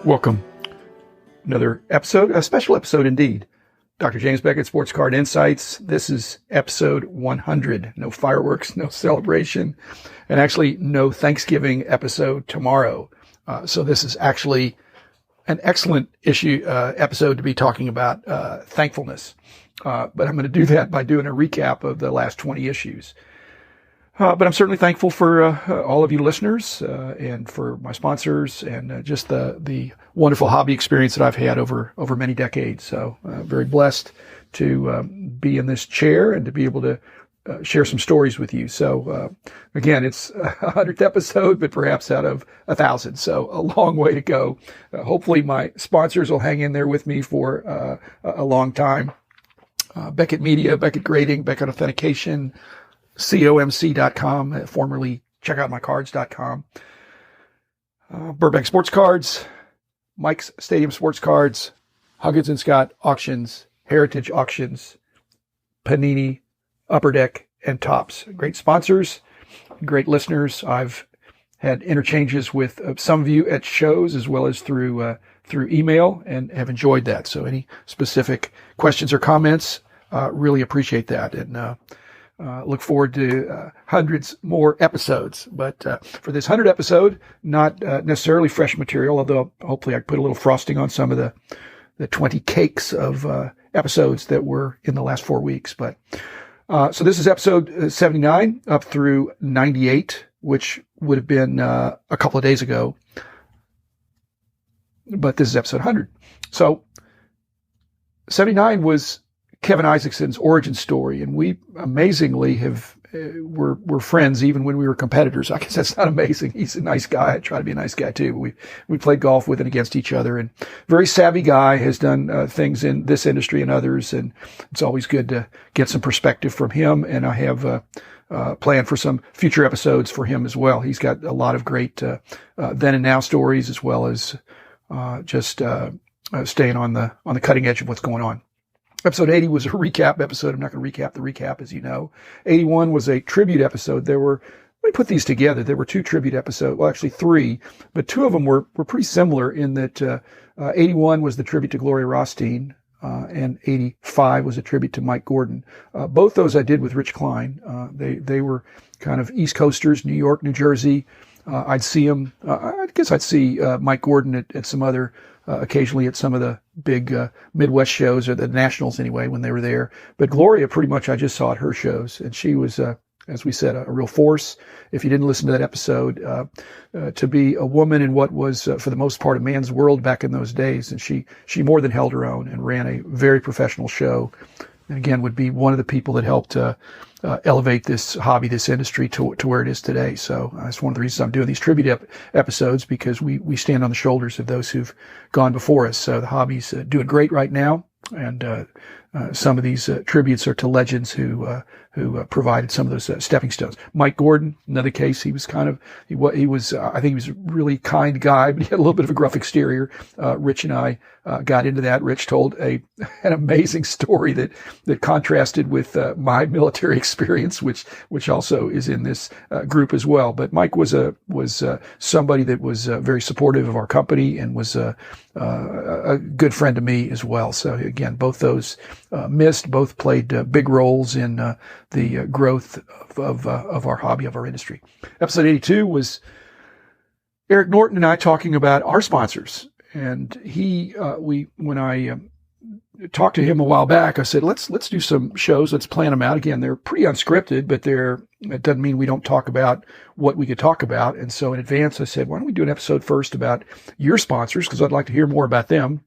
Welcome. Another episode, a special episode indeed. Dr. James Beckett, Sports Card Insights. This is episode 100. No fireworks, no celebration, and actually no Thanksgiving episode tomorrow. So this is actually an excellent episode to be talking about thankfulness. But I'm going to do that by doing a recap of the last 20 issues. But I'm certainly thankful for all of you listeners and for my sponsors and just the wonderful hobby experience that I've had over many decades. So very blessed to be in this chair and to be able to share some stories with you. So again, it's 100th episode, but perhaps out of 1,000. So a long way to go. Hopefully my sponsors will hang in there with me for a long time. Beckett Media, Beckett Grading, Beckett Authentication, comc.com, formerly checkoutmycards.com, Burbank Sports Cards, Mike's Stadium Sports Cards, Huggins & Scott Auctions, Heritage Auctions, Panini, Upper Deck, and Topps. Great sponsors, great listeners. I've had interchanges with some of you at shows as well as through email and have enjoyed that. So any specific questions or comments, really appreciate that. And look forward to hundreds more episodes. But for this 100th episode, not necessarily fresh material, although hopefully I put a little frosting on some of the 20 cakes of episodes that were in the last 4 weeks. But so this is episode 79 up through 98, which would have been a couple of days ago. But this is episode 100. So 79 was Kevin Isaacson's origin story, and we amazingly we're friends even when we were competitors. I guess that's not amazing. He's a nice guy. I try to be a nice guy too. We played golf with and against each other, and very savvy guy, has done things in this industry and others, and it's always good to get some perspective from him. And I have planned for some future episodes for him as well. He's got a lot of great then and now stories, as well as just staying on the cutting edge of what's going on. Episode 80 was a recap episode. I'm not going to recap the recap, as you know. 81 was a tribute episode. Let me put these together. There were 2 tribute episodes. Well, actually 3, but 2 of them were pretty similar in that 81 was the tribute to Gloria Rothstein, and 85 was a tribute to Mike Gordon. Both those I did with Rich Klein. They were kind of East Coasters, New York, New Jersey. I'd see them. I guess I'd see Mike Gordon at some other occasionally at some of the big Midwest shows, or the Nationals anyway, when they were there. But Gloria, pretty much I just saw at her shows, and she was, as we said, a real force. If you didn't listen to that episode, to be a woman in what was, for the most part, a man's world back in those days, and she more than held her own and ran a very professional show. And again, would be one of the people that helped elevate this hobby, this industry to where it is today. So that's one of the reasons I'm doing these tribute episodes, because we stand on the shoulders of those who've gone before us. So the hobby's doing great right now, and some of these tributes are to legends who provided some of those stepping stones. Mike Gordon, another case. He was I think he was a really kind guy, but he had a little bit of a gruff exterior. Rich and I got into that. Rich told an amazing story that contrasted with my military experience, which also is in this group as well. But Mike was somebody that was very supportive of our company and was a good friend to me as well. So again, both those missed. Both played big roles in the growth of our hobby, of our industry. Episode 82 was Eric Norton and I talking about our sponsors. And when I talked to him a while back, I said, let's do some shows. Let's plan them out. Again, they're pretty unscripted, but it doesn't mean we don't talk about what we could talk about. And so in advance, I said, why don't we do an episode first about your sponsors? Because I'd like to hear more about them.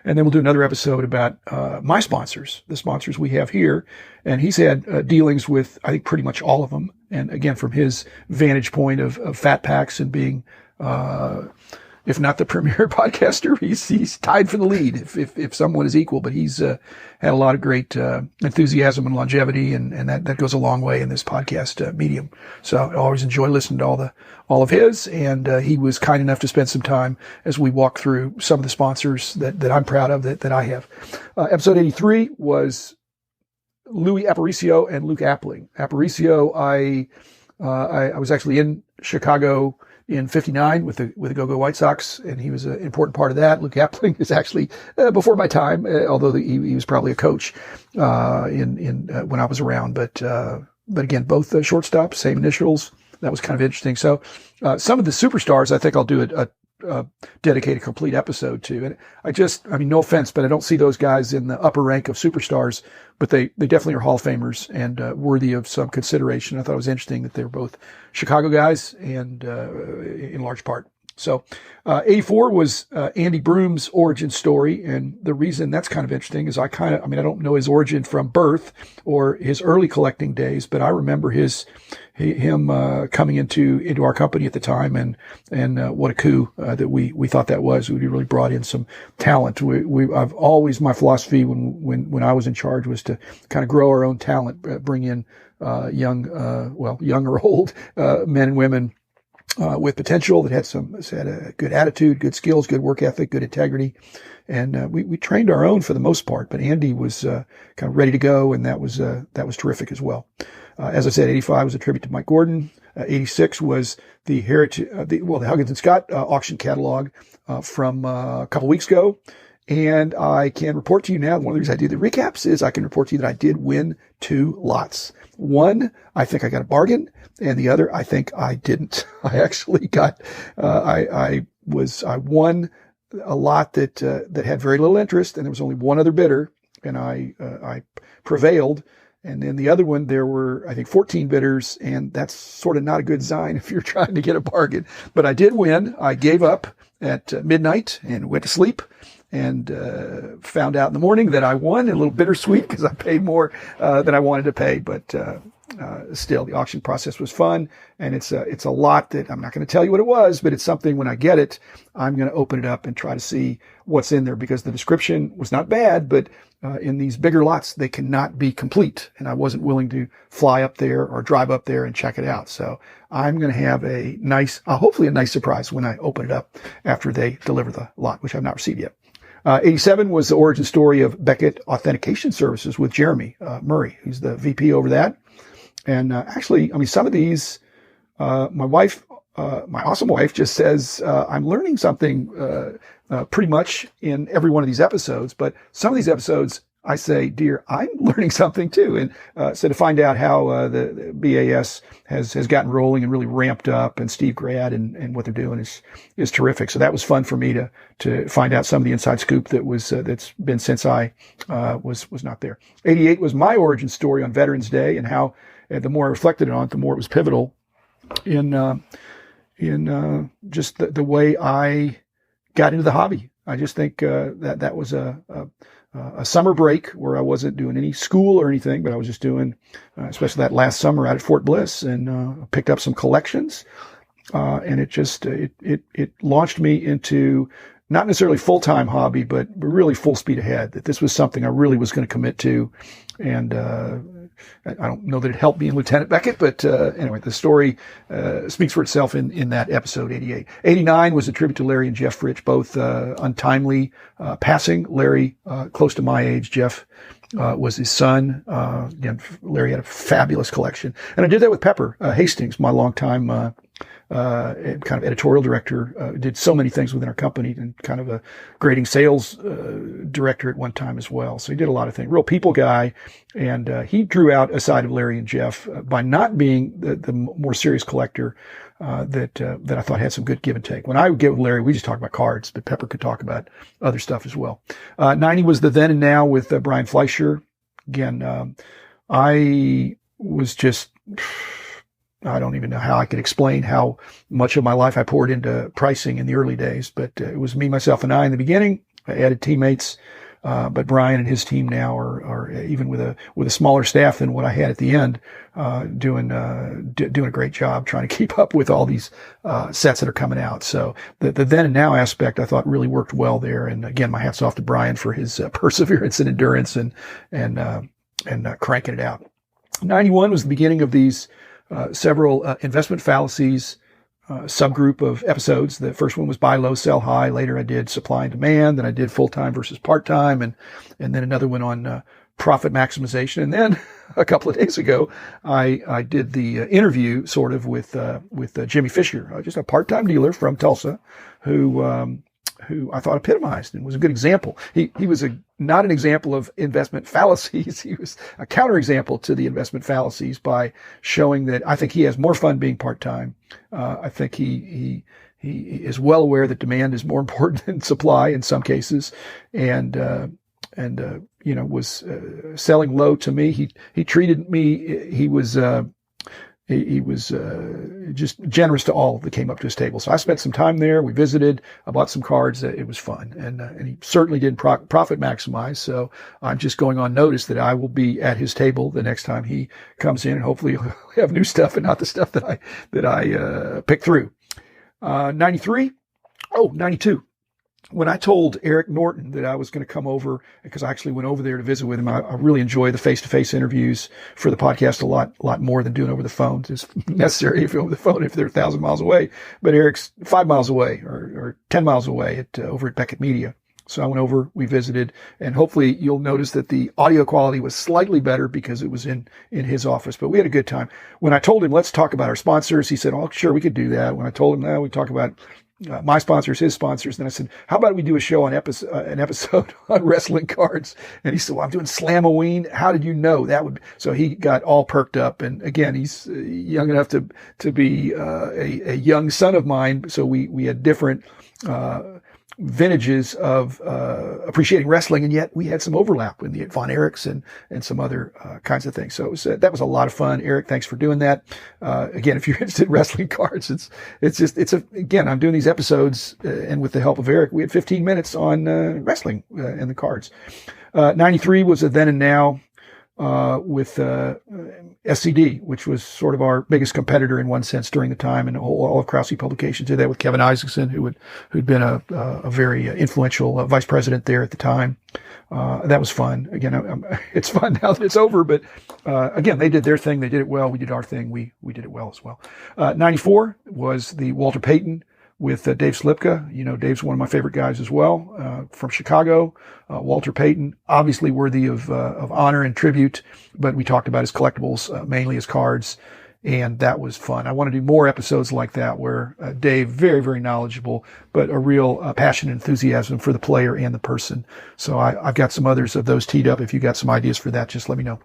And then we'll do another episode about my sponsors, the sponsors we have here. And he's had dealings with, I think, pretty much all of them. And again, from his vantage point of Fat Packs and being, if not the premier podcaster, he's tied for the lead if someone is equal. But he's had a lot of great enthusiasm and longevity, and that goes a long way in this podcast medium. So I always enjoy listening to all of his, and he was kind enough to spend some time as we walk through some of the sponsors that I'm proud of that I have. Episode 83 was Louis Aparicio and Luke Appling. Aparicio, I was actually in Chicago in '59 with the Go-Go White Sox, and he was an important part of that. Luke Appling is actually before my time, although he was probably a coach when I was around. But again, both shortstops, same initials. That was kind of interesting. So some of the superstars, I think I'll do a dedicated complete episode to. And I mean, no offense, but I don't see those guys in the upper rank of superstars, but they definitely are Hall of Famers and worthy of some consideration. I thought it was interesting that they were both Chicago guys and in large part. So 84 was Andy Broom's origin story. And the reason that's kind of interesting is I don't know his origin from birth or his early collecting days, but I remember him coming into our company at the time, and what a coup that we thought that was. We really brought in some talent. I've always, my philosophy when I was in charge was to kind of grow our own talent, bring in young or old men and women with potential that had a good attitude, good skills, good work ethic, good integrity. And we trained our own for the most part, but Andy was kind of ready to go, and that was terrific as well. As I said, 85 was a tribute to Mike Gordon. 86 was the Huggins and Scott auction catalog from a couple weeks ago. And I can report to you now, one of the reasons I do the recaps is I can report to you that I did win 2 lots. One, I think I got a bargain, and the other, I think I didn't. I actually got, I won a lot that had very little interest, and there was only one other bidder, and I prevailed. And then the other one, there were, I think, 14 bidders, and that's sort of not a good sign if you're trying to get a bargain. But I did win. I gave up at midnight and went to sleep, and found out in the morning that I won. A little bittersweet because I paid more than I wanted to pay, but still, the auction process was fun, and it's a lot that I'm not going to tell you what it was, but it's something when I get it, I'm going to open it up and try to see what's in there, because the description was not bad, but in these bigger lots, they cannot be complete, and I wasn't willing to fly up there or drive up there and check it out. So I'm going to have hopefully a nice surprise when I open it up after they deliver the lot, which I've not received yet. 87 was the origin story of Beckett Authentication Services with Jeremy Murray, who's the VP over that. And actually, I mean, some of these, my awesome wife just says, I'm learning something pretty much in every one of these episodes, but some of these episodes, I say, dear, I'm learning something too. And so to find out how the BAS has gotten rolling and really ramped up, and Steve Grad and what they're doing is terrific. So that was fun for me to find out some of the inside scoop that's been since I was not there. 88 was my origin story on Veterans Day, and how the more I reflected on it, the more it was pivotal in just the way I got into the hobby. I just think that was a summer break where I wasn't doing any school or anything, but I was just doing, especially that last summer out at Fort Bliss, and picked up some collections. And it launched me into not necessarily full-time hobby, but really full speed ahead, that this was something I really was going to commit to. And I don't know that it helped me in Lieutenant Beckett, but anyway, the story speaks for itself in that episode 88. 89 was a tribute to Larry and Jeff Fritsch, both untimely passing. Larry, close to my age, Jeff was his son. Again, Larry had a fabulous collection. And I did that with Pepper Hastings, my longtime kind of editorial director, did so many things within our company, and kind of a grading sales director at one time as well. So he did a lot of things. Real people guy, and he drew out a side of Larry and Jeff by not being the more serious collector that I thought had some good give and take. When I would get with Larry, we just talked about cards, but Pepper could talk about other stuff as well. 90 was the then and now with Brian Fleischer. Again, I was just... I don't even know how I could explain how much of my life I poured into pricing in the early days, but it was me, myself, and I in the beginning. I added teammates, but Brian and his team now are even with a smaller staff than what I had at the end, doing a great job trying to keep up with all these sets that are coming out. So the then and now aspect I thought really worked well there. And again, my hats off to Brian for his perseverance and endurance and cranking it out. 91 was the beginning of these several investment fallacies subgroup of episodes. The first one was buy low, sell high. Later I did supply and demand. Then I did full-time versus part-time, and then another one on profit maximization. And then a couple of days ago, I did the interview sort of with Jimmy Fisher, just a part-time dealer from Tulsa who I thought epitomized and was a good example. He was not an example of investment fallacies. He was a counterexample to the investment fallacies by showing that I think he has more fun being part-time. I think he is well aware that demand is more important than supply in some cases, and was selling low to me. He treated me. He was just generous to all that came up to his table. So I spent some time there. We visited. I bought some cards. It was fun, and he certainly didn't profit maximize. So I'm just going on notice that I will be at his table the next time he comes in, and hopefully he'll have new stuff and not the stuff that I picked through. 92. When I told Eric Norton that I was going to come over, because I actually went over there to visit with him, I really enjoy the face-to-face interviews for the podcast a lot more than doing over the phone. It's necessary if you're over the phone if they're 1,000 miles away. But Eric's 5 miles away or 10 miles away over at Beckett Media. So I went over, we visited, and hopefully you'll notice that the audio quality was slightly better because it was in his office. But we had a good time. When I told him, let's talk about our sponsors, he said, oh, sure, we could do that. When I told him, no, we talk about my sponsors, his sponsors. And then I said, how about we do a show on an episode on wrestling cards? And he said, well, I'm doing Slamoween. How did you know that would be? So he got all perked up. And again, he's young enough to be a young son of mine. So we had different vintages of appreciating wrestling, and yet we had some overlap with the Von Erichs and some other kinds of things. So that was a lot of fun. Eric, thanks for doing that. Again, if you're interested in wrestling cards, again, I'm doing these episodes, and with the help of Eric, we had 15 minutes on wrestling and the cards. 93 was a then and now with SCD, which was sort of our biggest competitor in one sense during the time, and all of Krause Publications did that with Kevin Isaacson, who'd been a very influential vice president there at the time. That was fun. Again, it's fun now that it's over, but again, they did their thing. They did it well. We did our thing. We did it well as well. 94 was the Walter Payton with Dave Slipka. Dave's one of my favorite guys as well, from Chicago. Walter Payton, obviously worthy of honor and tribute, but we talked about his collectibles, mainly his cards, and that was fun. I want to do more episodes like that where Dave, very, very knowledgeable, but a real passion and enthusiasm for the player and the person. So I've got some others of those teed up. If you got some ideas for that, just let me know.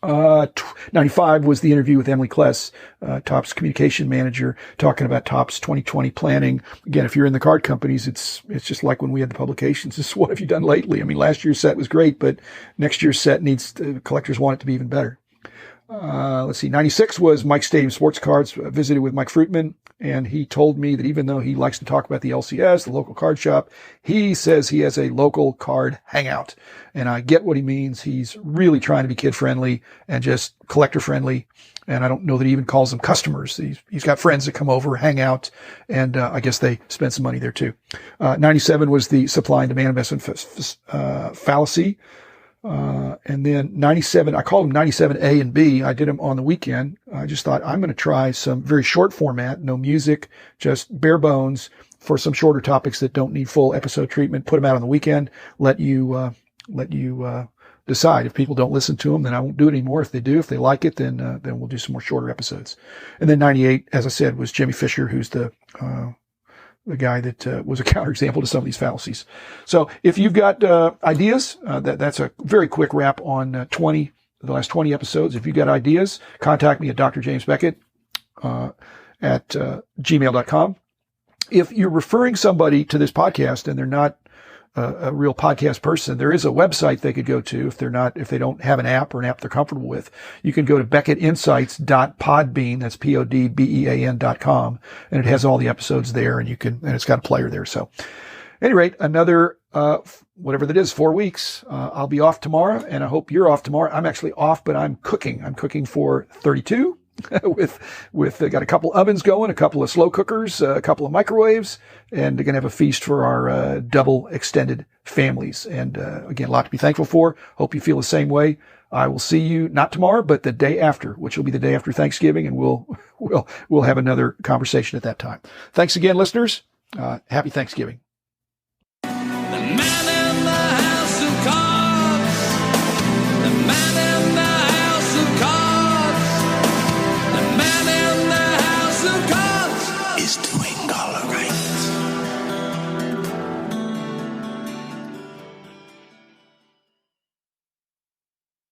95 was the interview with Emily Kless, Topps communication manager, talking about Topps 2020 planning. Again, if you're in the card companies, it's just like when we had the publications. It's what have you done lately? I mean, last year's set was great, but next year's set collectors want it to be even better. Let's see. 96 was Mike Stadium Sports Cards. Visited with Mike Fruitman, and he told me that even though he likes to talk about the LCS, the local card shop, he says he has a local card hangout. And I get what he means. He's really trying to be kid friendly and just collector friendly. And I don't know that he even calls them customers. He's got friends that come over, hang out, and I guess they spend some money there too. 97 was the supply and demand investment fallacy. And then 97, I called them 97A and B. I did them on the weekend. I just thought I'm going to try some very short format, no music, just bare bones for some shorter topics that don't need full episode treatment. Put them out on the weekend. Let you decide. If people don't listen to them, then I won't do it anymore. If they do, if they like it, then we'll do some more shorter episodes. And then 98, as I said, was Jimmy Fisher, who's the guy that was a counterexample to some of these fallacies. So if you've got ideas, that's a very quick wrap on the last 20 episodes. If you've got ideas, contact me at Dr. James Beckett at gmail.com. If you're referring somebody to this podcast and they're not a real podcast person, there is a website they could go to if they don't have an app or an app they're comfortable with. You can go to beckettinsights.podbean, that's PODBEAN.com, and it has all the episodes there, and it's got a player there. So at any rate, another, whatever that is, 4 weeks. I'll be off tomorrow, and I hope you're off tomorrow. I'm actually off, but I'm cooking. I'm cooking for 32. with got a couple ovens going, a couple of slow cookers, a couple of microwaves, and we're going to have a feast for our double extended families. And again, a lot to be thankful for. Hope you feel the same way. I will see you not tomorrow, but the day after, which will be the day after Thanksgiving, and we'll have another conversation at that time. Thanks again, listeners. Happy Thanksgiving.